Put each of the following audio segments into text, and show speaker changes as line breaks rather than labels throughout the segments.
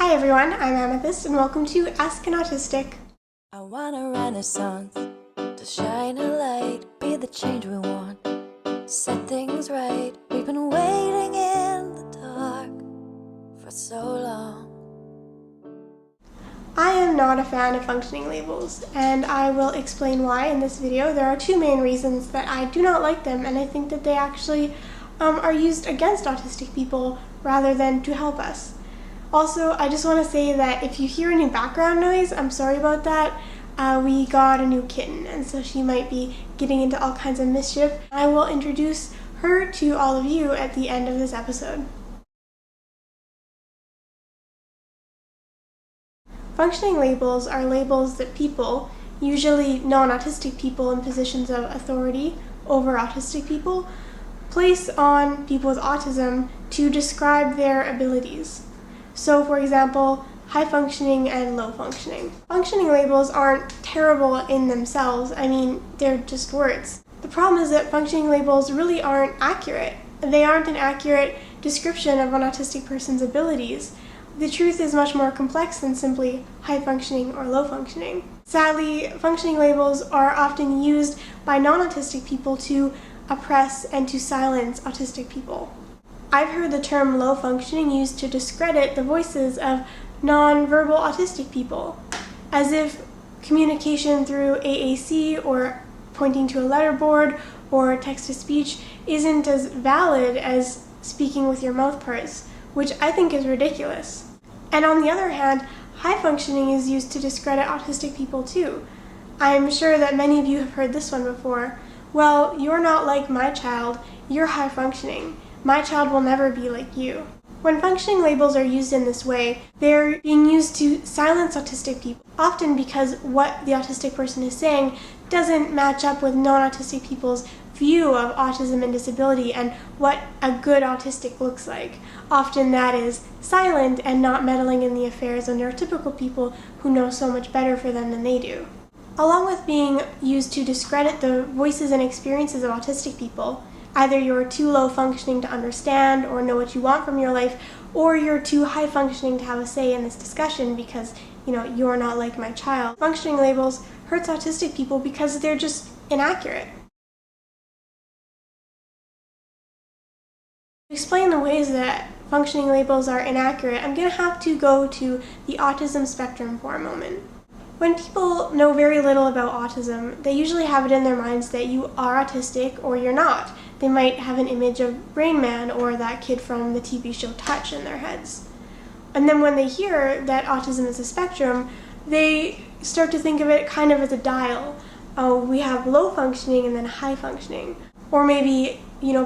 Hi everyone, I'm Amythest and welcome to Ask an Autistic.
I want a renaissance to shine a light, be the change we want, set things right. We've been waiting in the dark for so long.
I am not a fan of functioning labels, and I will explain why in this video. There are two main reasons that I do not like them, and I think that they actually are used against autistic people rather than to help us. Also, I just want to say that if you hear any background noise, I'm sorry about that. We got a new kitten, and so she might be getting into all kinds of mischief. I will introduce her to all of you at the end of this episode. Functioning labels are labels that people, usually non-autistic people in positions of authority over autistic people, place on people with autism to describe their abilities. So, for example, high functioning and low functioning. Functioning labels aren't terrible in themselves. I mean, they're just words. The problem is that functioning labels really aren't accurate. They aren't an accurate description of an autistic person's abilities. The truth is much more complex than simply high functioning or low functioning. Sadly, functioning labels are often used by non-autistic people to oppress and to silence autistic people. I've heard the term low functioning used to discredit the voices of non-verbal autistic people, as if communication through AAC or pointing to a letterboard or text-to-speech isn't as valid as speaking with your mouth parts, which I think is ridiculous. And on the other hand, high functioning is used to discredit autistic people too. I'm sure that many of you have heard this one before. Well, you're not like my child, you're high functioning. My child will never be like you. When functioning labels are used in this way, they're being used to silence autistic people, often because what the autistic person is saying doesn't match up with non-autistic people's view of autism and disability and what a good autistic looks like. Often that is silent and not meddling in the affairs of neurotypical people who know so much better for them than they do. Along with being used to discredit the voices and experiences of autistic people, either you're too low functioning to understand or know what you want from your life, or you're too high functioning to have a say in this discussion because, you're not like my child. Functioning labels hurts autistic people because they're just inaccurate. To explain the ways that functioning labels are inaccurate, I'm going to have to go to the autism spectrum for a moment. When people know very little about autism, they usually have it in their minds that you are autistic or you're not. They might have an image of Rain Man or that kid from the TV show Touch in their heads. And then when they hear that autism is a spectrum, they start to think of it kind of as a dial. Oh, we have low functioning and then high functioning. Or maybe,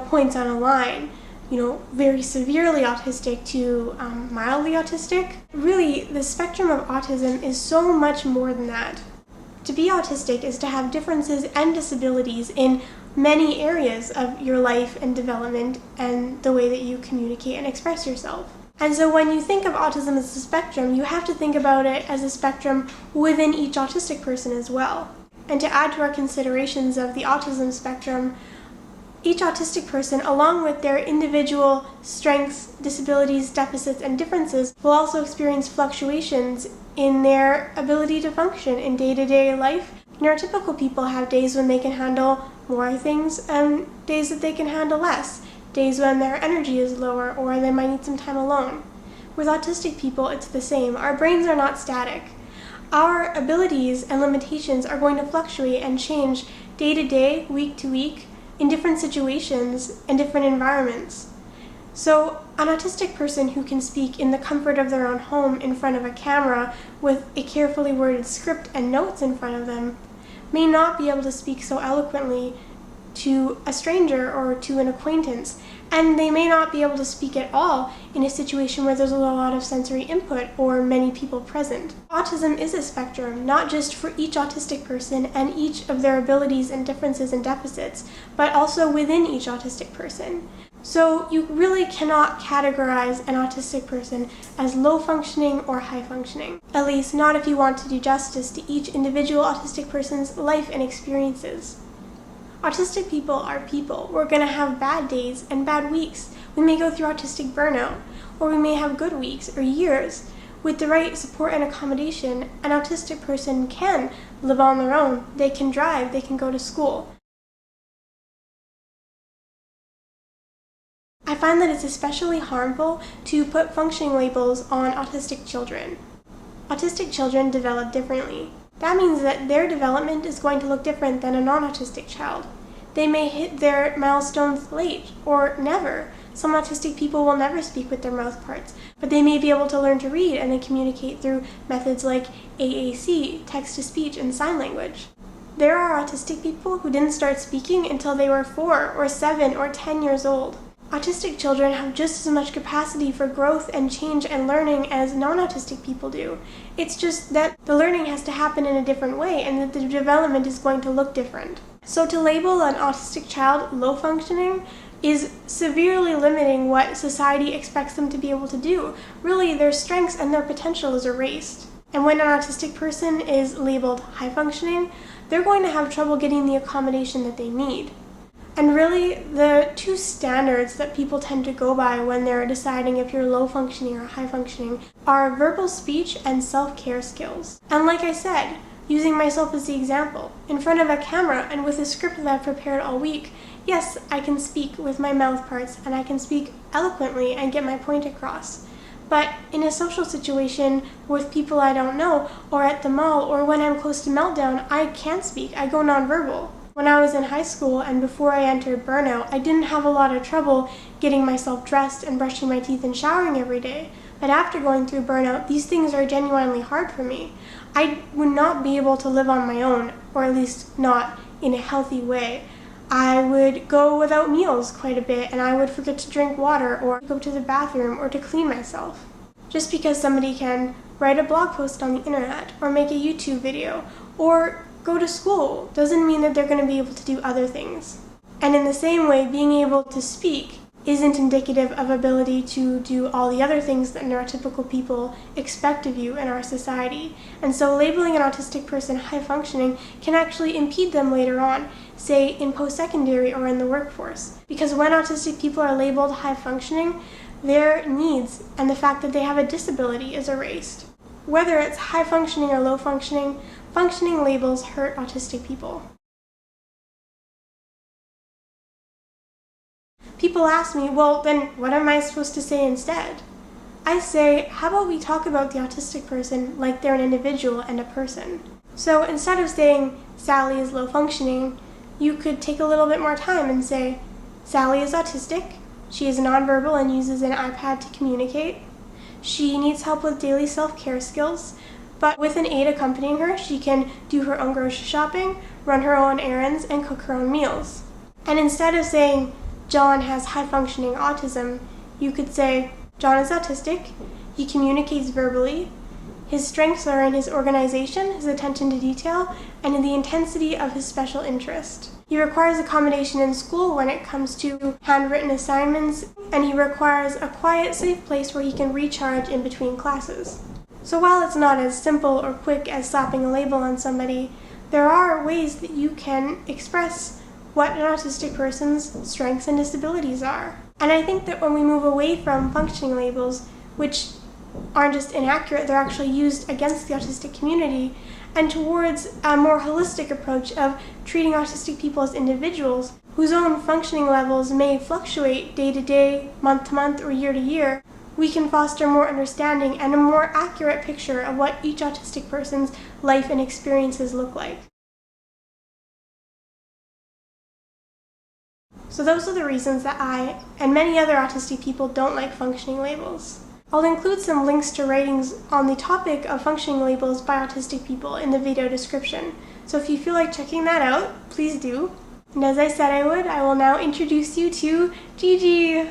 points on a line. Very severely autistic to mildly autistic. Really, the spectrum of autism is so much more than that. To be autistic is to have differences and disabilities in many areas of your life and development and the way that you communicate and express yourself. And so when you think of autism as a spectrum, you have to think about it as a spectrum within each autistic person as well. And to add to our considerations of the autism spectrum, each autistic person, along with their individual strengths, disabilities, deficits, and differences, will also experience fluctuations in their ability to function in day-to-day life. Neurotypical people have days when they can handle more things and days that they can handle less, days when their energy is lower or they might need some time alone. With autistic people, it's the same. Our brains are not static. Our abilities and limitations are going to fluctuate and change day to day, week to week, in different situations and different environments. So an autistic person who can speak in the comfort of their own home in front of a camera with a carefully worded script and notes in front of them may not be able to speak so eloquently to a stranger or to an acquaintance, and they may not be able to speak at all in a situation where there's a lot of sensory input or many people present. Autism is a spectrum, not just for each autistic person and each of their abilities and differences and deficits, but also within each autistic person. So you really cannot categorize an autistic person as low functioning or high functioning, at least not if you want to do justice to each individual autistic person's life and experiences. Autistic people are people. We're going to have bad days and bad weeks. We may go through autistic burnout, or we may have good weeks or years. With the right support and accommodation, an autistic person can live on their own. They can drive, they can go to school. I find that it's especially harmful to put functioning labels on autistic children. Autistic children develop differently. That means that their development is going to look different than a non-autistic child. They may hit their milestones late or never. Some autistic people will never speak with their mouth parts, but they may be able to learn to read and then communicate through methods like AAC, text-to-speech, and sign language. There are autistic people who didn't start speaking until they were 4 or 7 or 10 years old. Autistic children have just as much capacity for growth and change and learning as non-autistic people do. It's just that the learning has to happen in a different way and that the development is going to look different. So to label an autistic child low functioning is severely limiting what society expects them to be able to do. Really, their strengths and their potential is erased. And when an autistic person is labeled high functioning, they're going to have trouble getting the accommodation that they need. And really, the two standards that people tend to go by when they're deciding if you're low functioning or high functioning are verbal speech and self-care skills. And like I said, using myself as the example, in front of a camera and with a script that I've prepared all week, yes, I can speak with my mouth parts and I can speak eloquently and get my point across. But in a social situation with people I don't know, or at the mall, or when I'm close to meltdown, I can't speak. I go nonverbal. When I was in high school and before I entered burnout, I didn't have a lot of trouble getting myself dressed and brushing my teeth and showering every day. But after going through burnout, these things are genuinely hard for me. I would not be able to live on my own, or at least not in a healthy way. I would go without meals quite a bit, and I would forget to drink water or go to the bathroom or to clean myself. Just because somebody can write a blog post on the internet or make a YouTube video or go to school doesn't mean that they're going to be able to do other things. And in the same way, being able to speak isn't indicative of ability to do all the other things that neurotypical people expect of you in our society. And so labeling an autistic person high functioning can actually impede them later on, say in post-secondary or in the workforce. Because when autistic people are labeled high functioning, their needs and the fact that they have a disability is erased. Whether it's high functioning or low functioning, functioning labels hurt autistic people. People ask me, well, then what am I supposed to say instead? I say, how about we talk about the autistic person like they're an individual and a person? So instead of saying Sally is low functioning, you could take a little bit more time and say, Sally is autistic, she is nonverbal and uses an iPad to communicate. She needs help with daily self-care skills, but with an aide accompanying her, she can do her own grocery shopping, run her own errands, and cook her own meals. And instead of saying, John has high-functioning autism, you could say, John is autistic, he communicates verbally, his strengths are in his organization, his attention to detail, and in the intensity of his special interest. He requires accommodation in school when it comes to handwritten assignments, and he requires a quiet, safe place where he can recharge in between classes. So while it's not as simple or quick as slapping a label on somebody, there are ways that you can express what an autistic person's strengths and disabilities are. And I think that when we move away from functioning labels, which aren't just inaccurate, they're actually used against the autistic community, and towards a more holistic approach of treating autistic people as individuals whose own functioning levels may fluctuate day to day, month to month, or year to year, we can foster more understanding and a more accurate picture of what each autistic person's life and experiences look like. So those are the reasons that I and many other autistic people don't like functioning labels. I'll include some links to writings on the topic of functioning labels by autistic people in the video description. So if you feel like checking that out, please do. And as I said I would, I will now introduce you to Gigi.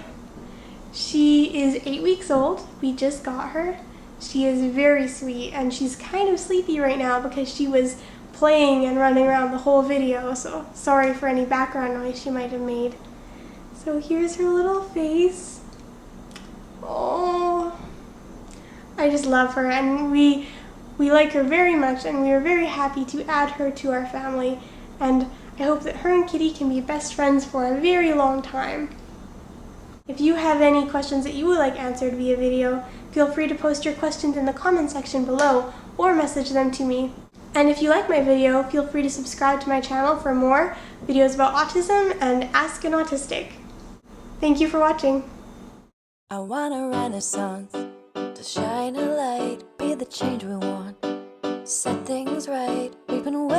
She is 8 weeks old. We just got her. She is very sweet, and she's kind of sleepy right now because she was playing and running around the whole video, so sorry for any background noise she might have made. So here's her little face. Oh, I just love her, and we like her very much, and we are very happy to add her to our family, and I hope that her and Kitty can be best friends for a very long time. If you have any questions that you would like answered via video, Feel free to post your questions in the comment section below or message them to me. And if you like my video, feel free to subscribe to my channel for more videos about autism and Ask an Autistic. Thank you for watching.
I want a renaissance to shine a light, be the change we want, set things right. We've been waiting.